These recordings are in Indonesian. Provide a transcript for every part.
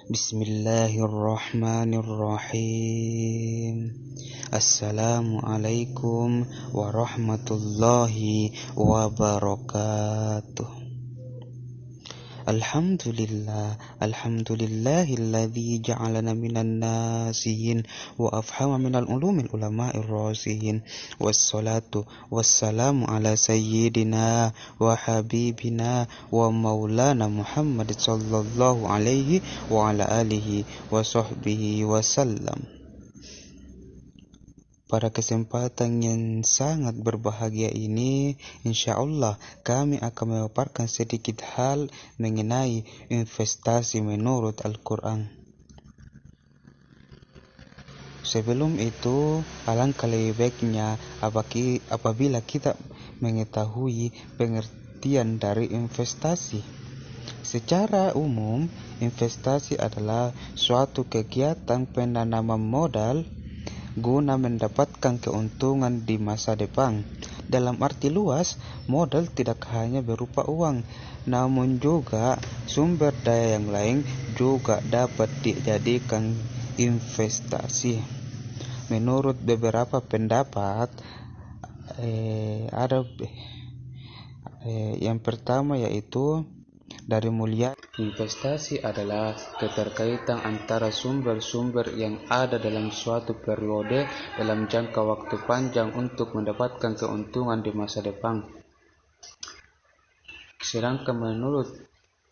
Bismillahirrahmanirrahim. Assalamualaikum warahmatullahi wabarakatuh. Alhamdulillahilladzi ja'alana minan nasihin wa afhama minal ulumil ulama'ir rasihin. Wassalatu wassalamu ala sayyidina wa habibina wa maulana Muhammad sallallahu alaihi wa ala alihi wa sahbihi wasallam. Pada kesempatan yang sangat berbahagia ini, insya Allah kami akan memaparkan sedikit hal mengenai investasi menurut Al-Quran. Sebelum itu, alangkah lebih baiknya apabila kita mengetahui pengertian dari investasi. Secara umum, investasi adalah suatu kegiatan penanaman modal guna mendapatkan keuntungan di masa depan. Dalam arti luas, modal tidak hanya berupa uang, namun juga sumber daya yang lain juga dapat dijadikan investasi. Menurut beberapa pendapat, yang pertama yaitu dari mulia. Investasi adalah keterkaitan antara sumber-sumber yang ada dalam suatu periode dalam jangka waktu panjang untuk mendapatkan keuntungan di masa depan. Sedangkan menurut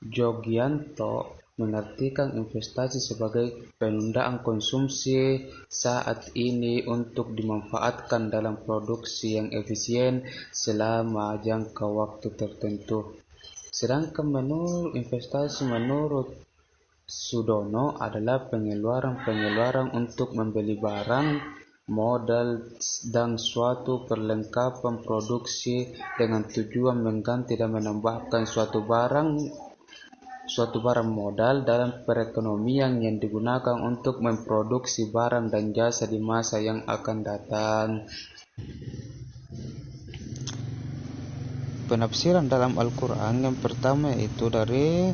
Jogianto mengartikan investasi sebagai penundaan konsumsi saat ini untuk dimanfaatkan dalam produksi yang efisien selama jangka waktu tertentu. Sedangkan investasi menurut Sudono adalah pengeluaran untuk membeli barang, modal, dan suatu perlengkapan produksi dengan tujuan mengganti dan menambahkan suatu barang modal dalam perekonomian yang digunakan untuk memproduksi barang dan jasa di masa yang akan datang. Penafsiran dalam Al-Quran yang pertama yaitu dari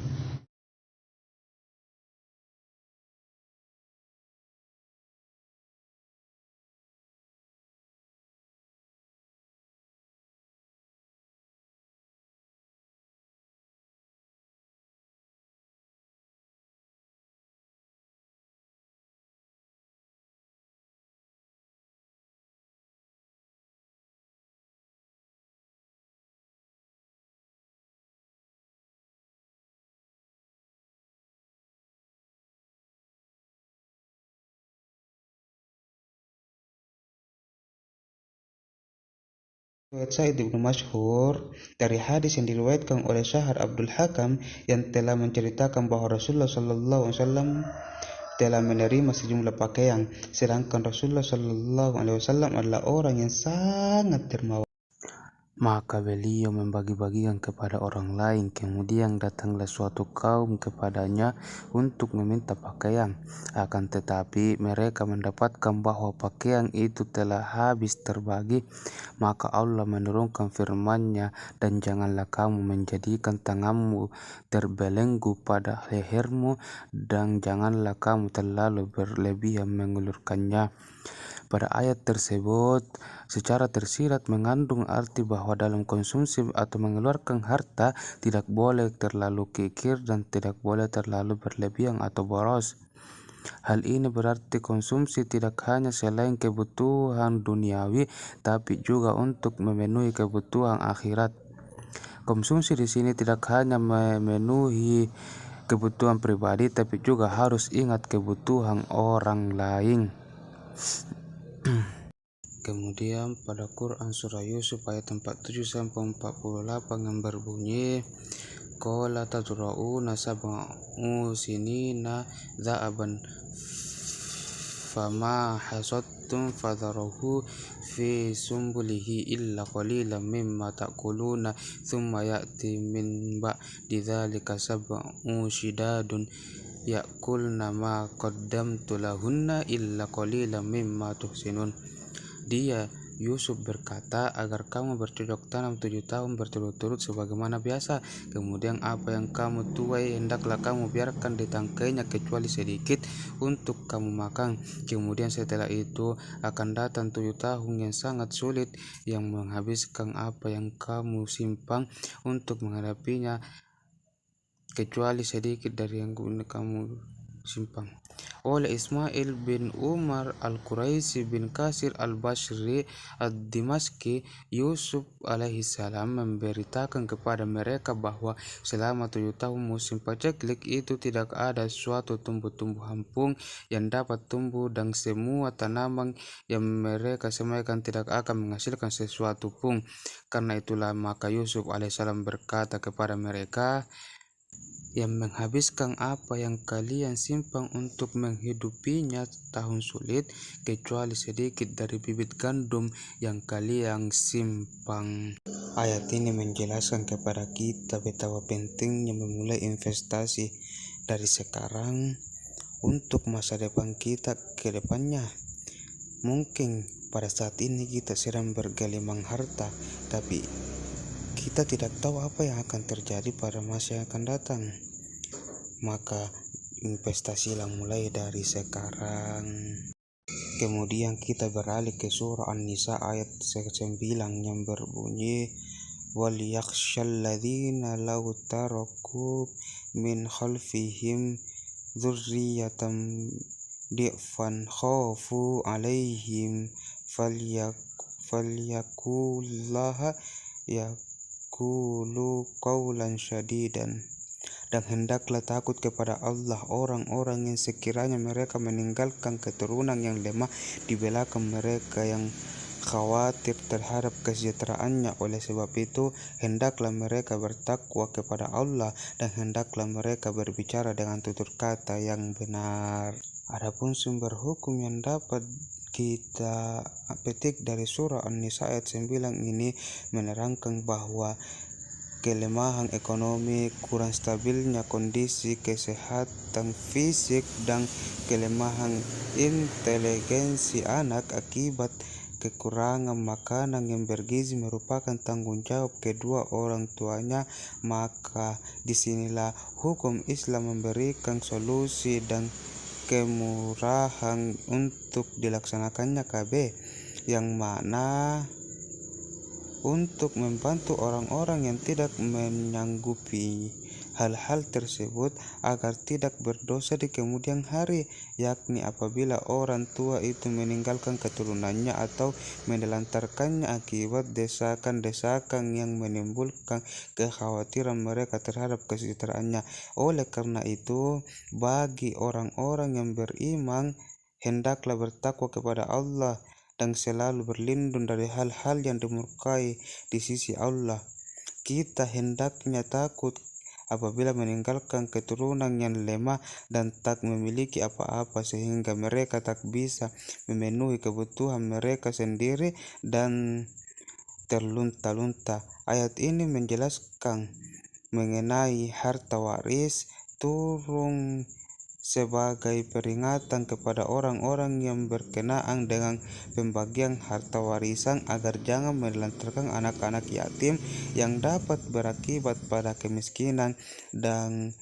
Said Ibnu Mashhur dari hadis yang diriwayatkan oleh Syahar Abdul Hakam yang telah menceritakan bahwa Rasulullah sallallahu alaihi wasallam telah menerima sejumlah pakaian, sedangkan Rasulullah sallallahu alaihi wasallam adalah orang yang sangat dermawan. Maka beliau membagi-bagikan kepada orang lain. Kemudian datanglah suatu kaum kepadanya untuk meminta pakaian. Akan tetapi mereka mendapatkan bahwa pakaian itu telah habis terbagi. Maka Allah menurunkan firman-Nya, dan janganlah kamu menjadikan tanganmu terbelenggu pada lehermu, dan janganlah kamu terlalu berlebihan mengulurkannya. Pada ayat tersebut secara tersirat mengandung arti bahwa dalam konsumsi atau mengeluarkan harta tidak boleh terlalu kikir dan tidak boleh terlalu berlebihan atau boros. Hal ini berarti konsumsi tidak hanya selain kebutuhan duniawi, tapi juga untuk memenuhi kebutuhan akhirat. Konsumsi di sini tidak hanya memenuhi kebutuhan pribadi, tapi juga harus ingat kebutuhan orang lain. Kemudian pada Quran surah Yusuf ayat 47-48 yang berbunyi, qala tadra'una sab'u sinina dha'aban fama hasattum fadharuhu fi sumbulihi illa qalilan mimma ta'kuluna thumma ya'ti min ba'di dzalika sab'u shidadun ya'kulna ma qaddamtu lahunna illa qalilan mimma tuhsinun. Dia Yusuf berkata, agar kamu bercocok tanam 7 tahun berturut-turut sebagaimana biasa. Kemudian apa yang kamu tuai hendaklah kamu biarkan di tangkainya kecuali sedikit untuk kamu makan. Kemudian setelah itu akan datang 7 tahun yang sangat sulit yang menghabiskan apa yang kamu simpan untuk menghadapinya kecuali sedikit dari yang kamu simpan. Oleh Ismail bin Umar Al-Quraisy bin Kasir Al-Bashri Ad-Dimashqi, Yusuf alaihissalam memberitakan kepada mereka bahwa selama 7 tahun musim paceklik itu tidak ada suatu tumbuh-tumbuhan pun yang dapat tumbuh, dan semua tanaman yang mereka semaikan tidak akan menghasilkan sesuatu pun. Karena itulah maka Yusuf alaihissalam berkata kepada mereka, yang menghabiskan apa yang kalian simpan untuk menghidupinya tahun sulit, kecuali sedikit dari bibit gandum yang kalian simpan. Ayat ini menjelaskan kepada kita betapa pentingnya memulai investasi dari sekarang untuk masa depan kita ke depannya. Mungkin pada saat ini kita sedang bergelimang harta, tapi kita tidak tahu apa yang akan terjadi pada masa yang akan datang. Maka investasilah mulai dari sekarang. Kemudian kita beralih ke surah An-Nisa ayat 9 yang berbunyi, وَلْيَخْشَى الَّذِينَ لَوْ تَرَكُوا مِنْ خَلْفِهِمْ ذُرِّيَّةً ضِعْفًا خَافُوا عَلَيْهِمْ يَقُولُوا قَوْلًا سَدِيدًا. Dan hendaklah takut kepada Allah orang-orang yang sekiranya mereka meninggalkan keturunan yang lemah di belakang mereka, yang khawatir terhadap kesejahteraannya. Oleh sebab itu hendaklah mereka bertakwa kepada Allah, dan hendaklah mereka berbicara dengan tutur kata yang benar. Adapun sumber hukum yang dapat kita petik dari surah An-Nisa ayat 9 ini menerangkan bahwa kelemahan ekonomi, kurang stabilnya kondisi kesehatan fisik, dan kelemahan inteligensi anak akibat kekurangan makanan yang bergizi merupakan tanggung jawab kedua orang tuanya. Maka disinilah hukum Islam memberikan solusi dan kemurahan untuk dilaksanakannya KB, yang mana untuk membantu orang-orang yang tidak menyanggupi hal-hal tersebut agar tidak berdosa di kemudian hari, yakni apabila orang tua itu meninggalkan keturunannya atau menelantarkannya akibat desakan-desakan yang menimbulkan kekhawatiran mereka terhadap kesejahteraannya. Oleh karena itu, bagi orang-orang yang beriman hendaklah bertakwa kepada Allah dan selalu berlindung dari hal-hal yang dimurkai di sisi Allah. Kita hendaknya takut apabila meninggalkan keturunan yang lemah dan tak memiliki apa-apa, sehingga mereka tak bisa memenuhi kebutuhan mereka sendiri dan terlunta-lunta. Ayat ini menjelaskan mengenai harta waris turun sebagai peringatan kepada orang-orang yang berkenaan dengan pembagian harta warisan agar jangan menelantarkan anak-anak yatim yang dapat berakibat pada kemiskinan dan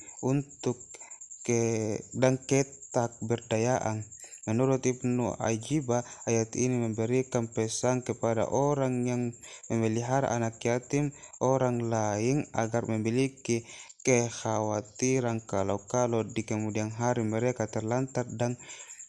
ketakberdayaan. Menurut Ibnu Ajibah, ayat ini memberikan pesan kepada orang yang memelihara anak yatim orang lain agar memiliki kekhawatiran kalau di kemudian hari mereka terlantar dan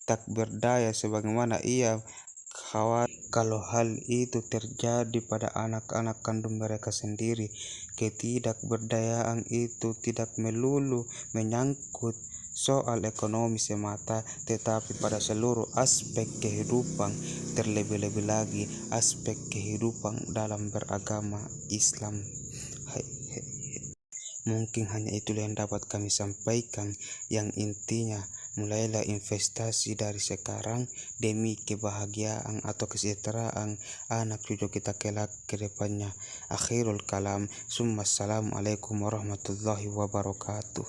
tak berdaya, sebagaimana ia khawatir kalau hal itu terjadi pada anak-anak kandung mereka sendiri. Ketidakberdayaan itu tidak melulu menyangkut soal ekonomi semata, tetapi pada seluruh aspek kehidupan, terlebih-lebih lagi aspek kehidupan dalam beragama Islam. Mungkin hanya itulah yang dapat kami sampaikan, yang intinya mulailah investasi dari sekarang demi kebahagiaan atau kesejahteraan anak cucu kita kelak ke depannya. Akhirul kalam, summa assalamualaikum warahmatullahi wabarakatuh.